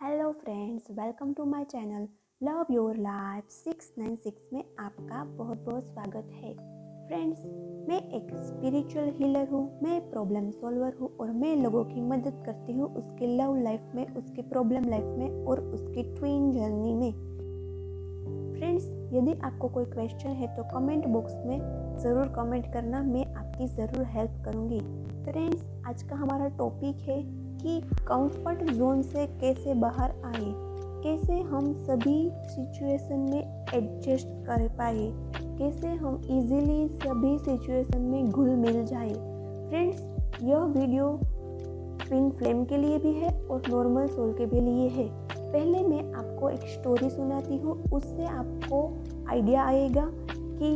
Hello friends, welcome to my channel love your life 696 में आपका बहुत बहुत स्वागत है। फ्रेंड्स, मैं एक स्पिरिचुअल हीलर हूँ, मैं प्रॉब्लम सॉल्वर हूँ और मैं लोगों की मदद करती हूँ उसके लव लाइफ में, उसके प्रॉब्लम लाइफ में और उसकी ट्विन जर्नी में। फ्रेंड्स, यदि आपको कोई क्वेश्चन है तो कमेंट बॉक्स में ज़रूर कमेंट करना, मैं आपकी ज़रूर हेल्प करूँगी। फ्रेंड्स, आज का हमारा टॉपिक है कि कंफर्ट जोन से कैसे बाहर आए, कैसे हम सभी सिचुएशन में एडजस्ट कर पाए, कैसे हम इजीली सभी सिचुएशन में घुल मिल जाए। फ्रेंड्स, यह वीडियो ट्विन फ्लेम के लिए भी है और नॉर्मल सोल के भी लिए है। पहले मैं आपको एक स्टोरी सुनाती हूँ, उससे आपको आइडिया आएगा कि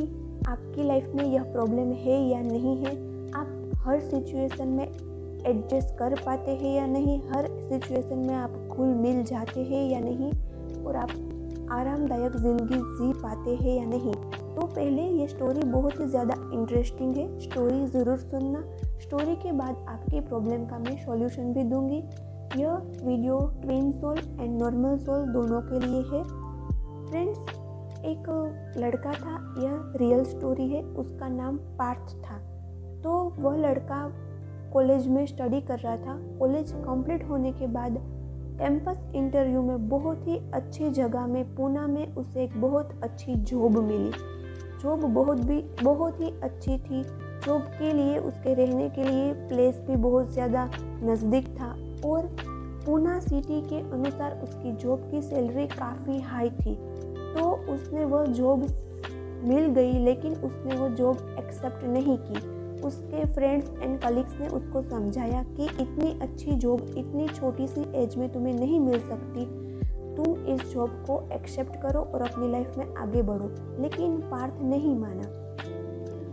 आपकी लाइफ में यह प्रॉब्लम है या नहीं है, आप हर सिचुएशन में एडजस्ट कर पाते हैं या नहीं, हर सिचुएशन में आप घुल मिल जाते हैं या नहीं और आप आरामदायक ज़िंदगी जी पाते हैं या नहीं। तो पहले ये स्टोरी बहुत ही ज़्यादा इंटरेस्टिंग है, स्टोरी ज़रूर सुनना। स्टोरी के बाद आपकी प्रॉब्लम का मैं सॉल्यूशन भी दूंगी। यह video twin soul and normal soul दोनों के लिए है। फ्रेंड्स, एक लड़का था, यह रियल स्टोरी है, उसका नाम पार्थ था। तो वह लड़का कॉलेज में स्टडी कर रहा था। कॉलेज कंप्लीट होने के बाद कैंपस इंटरव्यू में बहुत ही अच्छी जगह में पूना में उसे एक बहुत अच्छी जॉब मिली। जॉब बहुत ही अच्छी थी। जॉब के लिए उसके रहने के लिए प्लेस भी बहुत ज़्यादा नज़दीक था और पूना सिटी के अनुसार उसकी जॉब की सैलरी काफ़ी हाई थी। तो उसने वह जॉब मिल गई, लेकिन उसने वो जॉब एक्सेप्ट नहीं की। उसके फ्रेंड्स एंड कलीग्स ने उसको समझाया कि इतनी अच्छी जॉब इतनी छोटी सी एज में तुम्हें नहीं मिल सकती, तुम इस जॉब को एक्सेप्ट करो और अपनी लाइफ में आगे बढ़ो। लेकिन पार्थ नहीं माना।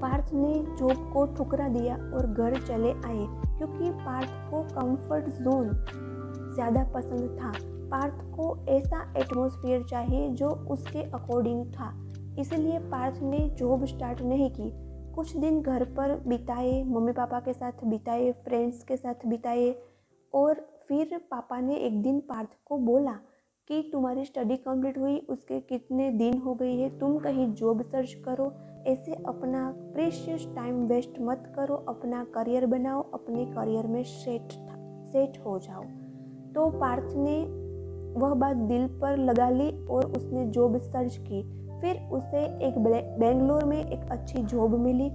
पार्थ ने जॉब को ठुकरा दिया और घर चले आए, क्योंकि पार्थ को कंफर्ट जोन ज़्यादा पसंद था। पार्थ को ऐसा एटमॉस्फेयर चाहिए जो उसके अकॉर्डिंग था। इसलिए पार्थ ने जॉब स्टार्ट नहीं की। कुछ दिन घर पर बिताए, मम्मी पापा के साथ बिताए, फ्रेंड्स के साथ बिताए और फिर पापा ने एक दिन पार्थ को बोला कि तुम्हारी स्टडी कंप्लीट हुई, उसके कितने दिन हो गए हैं, तुम कहीं जॉब सर्च करो, ऐसे अपना प्रेशियस टाइम वेस्ट मत करो, अपना करियर बनाओ, अपने करियर में सेट हो जाओ। तो पार्थ ने वह बात दिल पर लगा ली और उसने जॉब सर्च की। फिर उसे एक बेंगलोर में एक अच्छी जॉब मिली,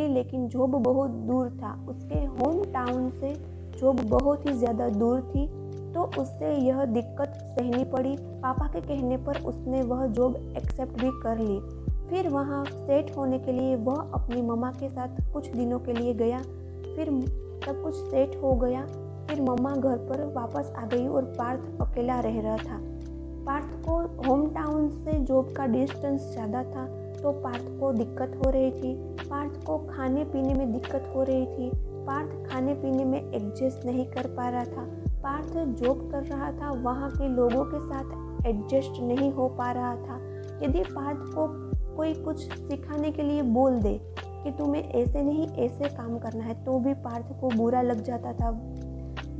लेकिन जॉब बहुत दूर था। उसके होम टाउन से जॉब बहुत ही ज़्यादा दूर थी, तो उससे यह दिक्कत सहनी पड़ी। पापा के कहने पर उसने वह जॉब एक्सेप्ट भी कर ली। फिर वहाँ सेट होने के लिए वह अपनी मम्मा के साथ कुछ दिनों के लिए गया। फिर सब कुछ सेट हो गया। फिर मम्मा घर पर वापस आ गई और पार्थ अकेला रह रहा था। पार्थ को होम टाउन से जॉब का डिस्टेंस ज़्यादा था, तो पार्थ को दिक्कत हो रही थी। पार्थ को खाने पीने में दिक्कत हो रही थी। पार्थ खाने पीने में एडजस्ट नहीं कर पा रहा था। पार्थ जॉब कर रहा था, वहाँ के लोगों के साथ एडजस्ट नहीं हो पा रहा था। यदि पार्थ को कोई कुछ सिखाने के लिए बोल दे कि तुम्हें ऐसे नहीं ऐसे काम करना है, तो भी पार्थ को बुरा लग जाता था,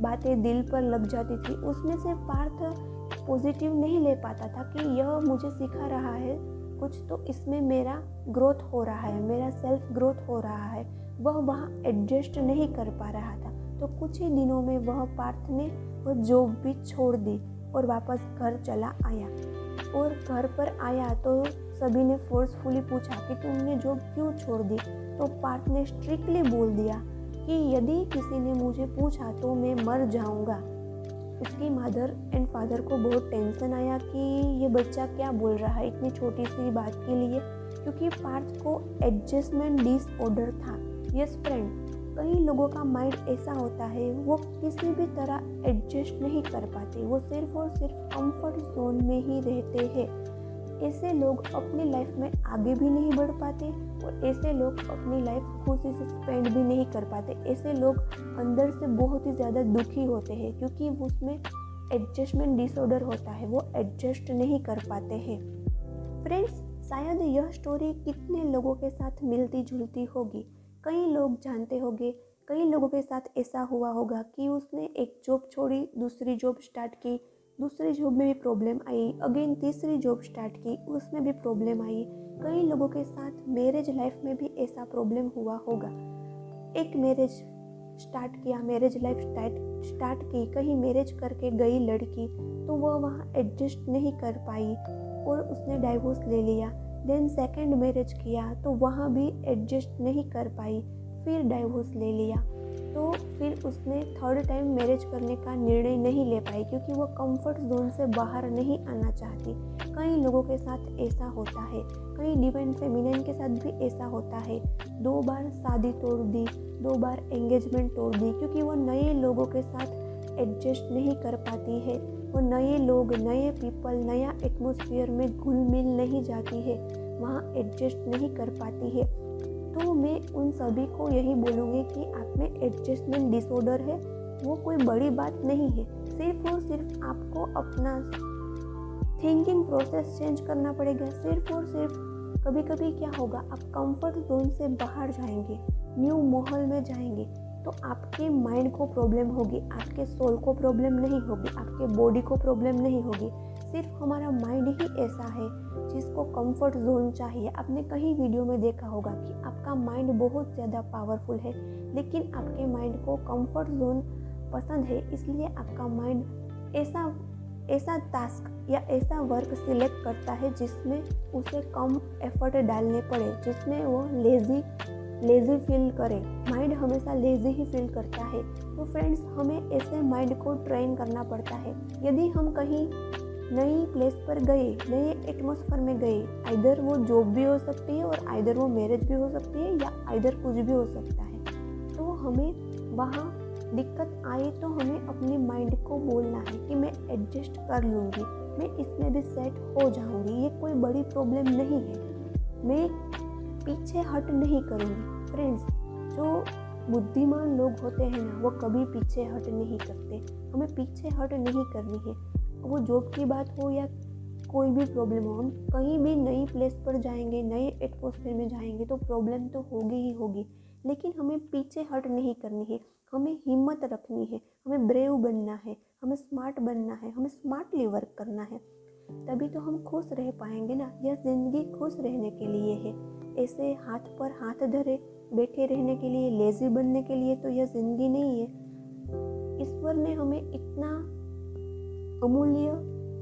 बातें दिल पर लग जाती थी। उसमें से पार्थ पॉजिटिव नहीं ले पाता था कि यह मुझे सिखा रहा है कुछ, तो इसमें मेरा ग्रोथ हो रहा है, मेरा सेल्फ ग्रोथ हो रहा है। वह वहाँ एडजस्ट नहीं कर पा रहा था। तो कुछ ही दिनों में वह पार्थ ने वह जॉब भी छोड़ दी और वापस घर चला आया। और घर पर आया तो सभी ने फोर्सफुली पूछा कि तुमने जॉब क्यों छोड़ दी। तो पार्थ ने स्ट्रिक्टली बोल दिया कि यदि किसी ने मुझे पूछा तो मैं मर जाऊँगा। उसकी मदर एंड फादर को बहुत टेंशन आया कि ये बच्चा क्या बोल रहा है इतनी छोटी सी बात के लिए, क्योंकि पार्थ को एडजस्टमेंट डिसऑर्डर था। यस फ्रेंड, कई लोगों का माइंड ऐसा होता है, वो किसी भी तरह एडजस्ट नहीं कर पाते, वो सिर्फ और सिर्फ कंफर्ट जोन में ही रहते हैं। ऐसे लोग अपनी लाइफ में आगे भी नहीं बढ़ पाते और ऐसे लोग अपनी लाइफ खुशी से स्पेंड भी नहीं कर पाते। ऐसे लोग अंदर से बहुत ही ज़्यादा दुखी होते हैं, क्योंकि उसमें एडजस्टमेंट डिसऑर्डर होता है, वो एडजस्ट नहीं कर पाते हैं। फ्रेंड्स, शायद यह स्टोरी कितने लोगों के साथ मिलती जुलती होगी। कई लोग जानते होंगे कई लोगों के साथ ऐसा हुआ होगा कि उसने एक जॉब छोड़ी, दूसरी जॉब स्टार्ट की, दूसरी जॉब में भी प्रॉब्लम आई, अगेन तीसरी जॉब स्टार्ट की, उसमें भी प्रॉब्लम आई। कई लोगों के साथ मैरिज लाइफ में भी ऐसा प्रॉब्लम हुआ होगा। एक मैरिज स्टार्ट किया, मैरिज लाइफ स्टार्ट की, कहीं मैरिज करके गई लड़की, तो वह वहाँ एडजस्ट नहीं कर पाई और उसने डाइवोर्स ले लिया। देन सेकंड मैरिज किया तो वहाँ भी एडजस्ट नहीं कर पाई, फिर डाइवोर्स ले लिया। तो फिर उसने थर्ड टाइम मैरिज करने का निर्णय नहीं ले पाई क्योंकि वो कंफर्ट जोन से बाहर नहीं आना चाहती। कई लोगों के साथ ऐसा होता है, कई डिवाइन फेमिनिन के साथ भी ऐसा होता है। 2 बार शादी तोड़ दी, 2 बार एंगेजमेंट तोड़ दी क्योंकि वो नए लोगों के साथ एडजस्ट नहीं कर पाती है। वो नए लोग, नए पीपल, नया एटमॉस्फेयर में घुल मिल नहीं जाती है, वहाँ एडजस्ट नहीं कर पाती है। तो मैं उन सभी को यही बोलूँगी कि आप में एडजस्टमेंट डिसऑर्डर है, वो कोई बड़ी बात नहीं है। सिर्फ और सिर्फ आपको अपना थिंकिंग प्रोसेस चेंज करना पड़ेगा। सिर्फ और सिर्फ कभी कभी क्या होगा, आप कंफर्ट जोन से बाहर जाएंगे, न्यू माहौल में जाएंगे, तो आपके माइंड को प्रॉब्लम होगी, आपके सोल को प्रॉब्लम नहीं होगी, आपके बॉडी को प्रॉब्लम नहीं होगी। सिर्फ हमारा माइंड ही ऐसा है जिसको कंफर्ट जोन चाहिए। आपने कहीं वीडियो में देखा होगा कि आपका माइंड बहुत ज़्यादा पावरफुल है, लेकिन आपके माइंड को कंफर्ट जोन पसंद है, इसलिए आपका माइंड ऐसा टास्क या ऐसा वर्क सिलेक्ट करता है जिसमें उसे कम एफर्ट डालने पड़े, जिसमें वो लेज़ी फील करे। माइंड हमेशा लेज़ी ही फील करता है। तो फ्रेंड्स, हमें ऐसे माइंड को ट्रेन करना पड़ता है। यदि हम कहीं नई प्लेस पर गए, नए एटमॉस्फेयर में गए, आइदर वो जॉब भी हो सकती है और आइदर वो मैरिज भी हो सकती है या आइदर कुछ भी हो सकता है, तो हमें वहाँ दिक्कत आए तो हमें अपने माइंड को बोलना है कि मैं एडजस्ट कर लूँगी, मैं इसमें भी सेट हो जाऊँगी, ये कोई बड़ी प्रॉब्लम नहीं है, मैं पीछे हट नहीं करूँगी। फ्रेंड्स, जो बुद्धिमान लोग होते हैं ना, वो कभी पीछे हट नहीं करते। हमें पीछे हट नहीं करनी है। वो जॉब की बात हो या कोई भी प्रॉब्लम हो, हम कहीं भी नई प्लेस पर जाएंगे, नए एटमॉस्फेयर में जाएंगे तो प्रॉब्लम तो होगी ही होगी, लेकिन हमें पीछे हट नहीं करनी है। हमें हिम्मत रखनी है, हमें ब्रेव बनना है, हमें स्मार्ट बनना है, हमें स्मार्टली वर्क करना है, तभी तो हम खुश रह पाएंगे ना। यह ज़िंदगी खुश रहने के लिए है, ऐसे हाथ पर हाथ धरे बैठे रहने के लिए, लेज़ी बनने के लिए तो यह ज़िंदगी नहीं है। ईश्वर ने हमें इतना अमूल्य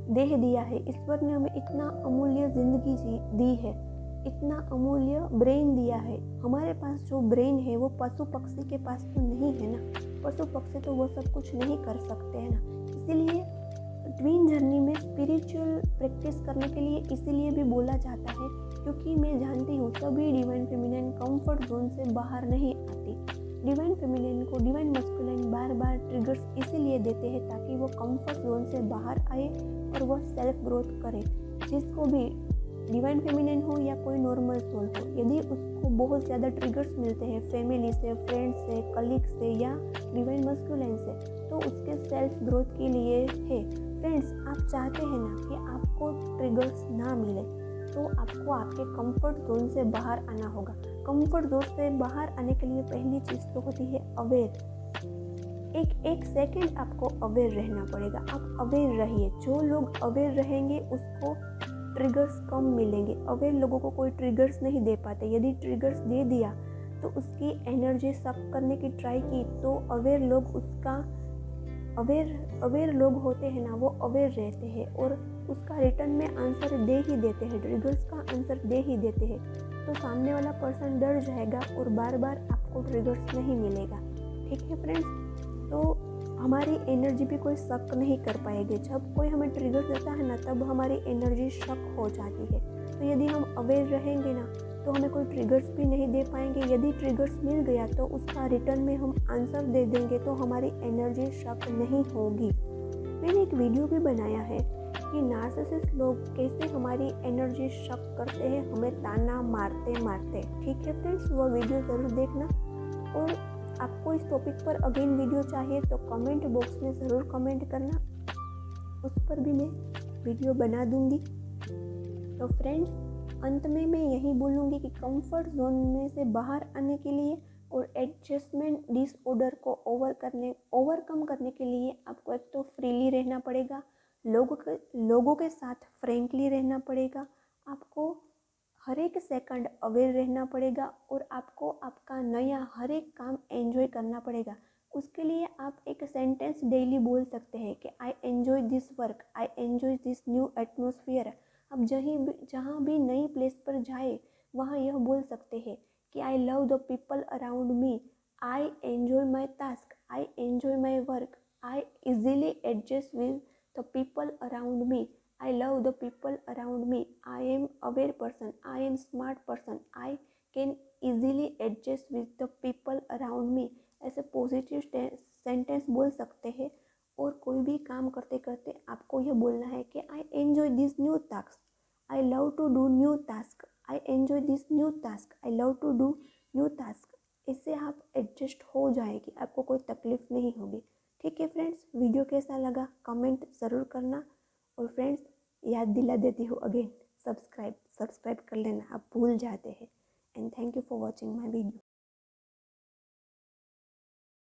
देह दिया है, ईश्वर ने हमें इतना अमूल्य ज़िंदगी दी है, इतना अमूल्य ब्रेन दिया है। हमारे पास जो ब्रेन है वो पशु पक्षी के पास तो नहीं है ना। पशु पक्षी तो वो सब कुछ नहीं कर सकते हैं ना। इसीलिए ट्विन जर्नी में स्पिरिचुअल प्रैक्टिस करने के लिए इसीलिए भी बोला जाता है क्योंकि मैं जानती हूँ सभी डिवाइन फेमिनिन कंफर्ट जोन से बाहर नहीं आती। डिवाइन फेमिनिन को डिवाइन मस्कुलिन बार बार ट्रिगर्स इसीलिए देते हैं ताकि वो कंफर्ट जोन से बाहर आए और वह सेल्फ ग्रोथ करे। जिसको भी डिवाइन फेमिनिन हो या कोई नॉर्मल सोल हो, यदि उसको बहुत ज़्यादा ट्रिगर्स मिलते हैं फैमिली से, फ्रेंड्स से, कलीग से या डिवाइन मस्कुलिन से, तो उसके सेल्फ ग्रोथ के लिए है। फ्रेंड्स, आप चाहते हैं ना कि आपको ट्रिगर्स ना मिले, तो आपको आपके कंफर्ट जोन से बाहर आना होगा। कंफर्ट जोन से बाहर आने के लिए पहली चीज़ तो होती है अवेयर। एक सेकंड आपको अवेयर रहना पड़ेगा। आप अवेयर रहिए। जो लोग अवेयर रहेंगे उसको ट्रिगर्स कम मिलेंगे। अवेयर लोगों को कोई ट्रिगर्स नहीं दे पाते। यदि ट्रिगर्स दे दिया तो उसकी एनर्जी सक करने की ट्राई की तो अवेयर लोग अवेयर लोग होते हैं ना, वो अवेयर रहते हैं और उसका रिटर्न में आंसर दे ही देते हैं, ट्रिगर्स का आंसर दे ही देते हैं। तो सामने वाला पर्सन डर जाएगा और बार बार आपको ट्रिगर्स नहीं मिलेगा। ठीक है फ्रेंड्स, तो हमारी एनर्जी भी कोई शक नहीं कर पाएगी। जब कोई हमें ट्रिगर देता है ना, तब हमारी एनर्जी शक हो जाती है। तो यदि हम अवेयर रहेंगे ना, तो हमें कोई ट्रिगर्स भी नहीं दे पाएंगे। यदि ट्रिगर्स मिल गया तो उसका रिटर्न में हम आंसर दे देंगे, तो हमारी एनर्जी शक नहीं होगी। मैंने एक वीडियो भी बनाया है कि नार्सिसिस्ट लोग कैसे हमारी एनर्जी शक करते हैं, हमें ताना मारते मारते। ठीक है फ्रेंड्स, वो वीडियो ज़रूर देखना। और आपको इस टॉपिक पर अगेन वीडियो चाहिए तो कमेंट बॉक्स में ज़रूर कमेंट करना, उस पर भी मैं वीडियो बना दूंगी। तो फ्रेंड्स, अंत में मैं यही बोलूँगी कि कंफर्ट जोन में से बाहर आने के लिए और एडजस्टमेंट डिसऑर्डर को ओवरकम करने के लिए आपको एक तो फ्रीली रहना पड़ेगा, लोगों के साथ फ्रेंकली रहना पड़ेगा, आपको हर एक सेकंड अवेयर रहना पड़ेगा और आपको आपका नया हर एक काम एंजॉय करना पड़ेगा। उसके लिए आप एक सेंटेंस डेली बोल सकते हैं कि I enjoy this work, I enjoy this new atmosphere. आप जहाँ भी नई प्लेस पर जाए वहाँ यह बोल सकते हैं कि I love the people around me, I enjoy my task, I enjoy my work, I easily adjust with the people around me, I love the people around me, I am aware person, I am smart person, I can easily adjust with the people around me। ऐसे positive sentence बोल सकते हैं। और कोई भी काम करते करते आपको यह बोलना है कि I enjoy this new task, I love to do new task, I enjoy this new task, I love to do new task. इससे आप एडजस्ट हो जाएगी, आपको कोई तकलीफ नहीं होगी। ठीक है फ्रेंड्स, वीडियो कैसा लगा कमेंट ज़रूर करना। और फ्रेंड्स, याद दिला देती हूँ अगेन, सब्सक्राइब कर लेना, आप भूल जाते हैं। And thank you for watching my video.